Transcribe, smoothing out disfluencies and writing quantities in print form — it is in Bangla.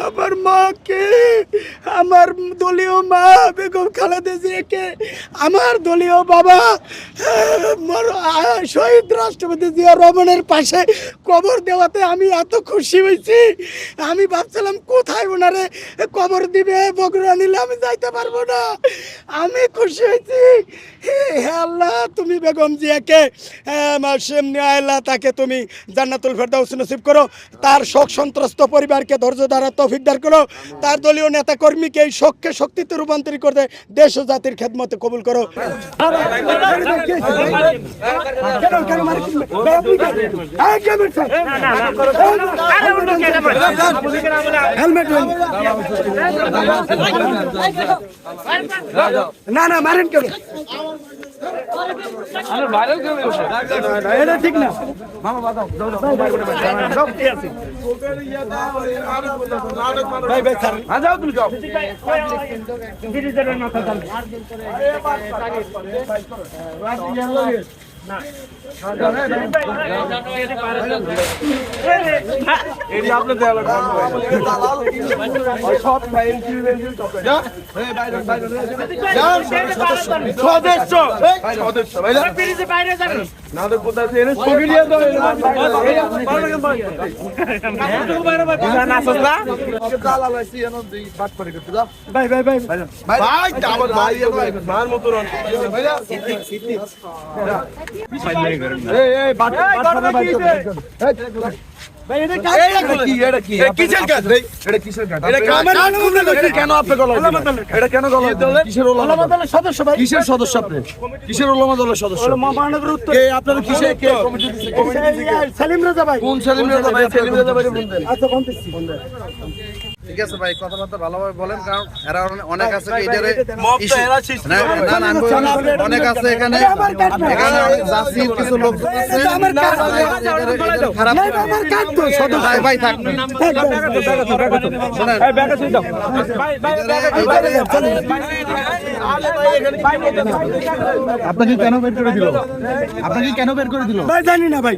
আমার মাকে, আমার দলীয় মা বেগম খালেদা জিয়াকে, আমার দলীয় বাবা শহীদ রাষ্ট্রপতি জিয়া রহমানের পাশে কবর দেওয়াতে আমি এত খুশি হয়েছি। আমি ভাবছিলাম কোথায় ওনারে কবর দিবে, বগুড়া নিলে আমি যাইতে পারবো না। আমি খুশি হয়েছি। হে আল্লাহ, তুমি বেগম জিয়াকে আল্লাহ তাকে তুমি জান্নাতুল ফেরদাউস নসিব করো, তার শোক সন্ত্রস্ত পরিবারকে ধৈর্য ধরার তৌফিক দান করো, তার দলীয় নেতা কর্মীকে এই শোককে শক্তিতে রূপান্তরিত করতে দেশ ও জাতির খেদমতে কবুল করো। না না মারেন কেন, এটা ঠিক না। মামা বাদাও ভাই ভাই স্যার যাও, তুমি যাও। কিসের সদস্য আপনি? কিসের ওলামা দলের সদস্য? আপনার কিসের সালিম রাজা ভাই? কোন সালিম রাজা ভাই? সালিম রাজা ভাই বলতেন। আচ্ছা বলতেছি। ঠিক আছে ভাই, কথাবার্তা ভালোভাবে বলেন, কারণ এরা অনেক আছে অনেক আছে এখানে জাসির কিছু লোক খারাপ ভাই থাক। আপনাকে কেন বের করে দিল? আপনাকে কেন বের করে দিল? জানি না ভাই।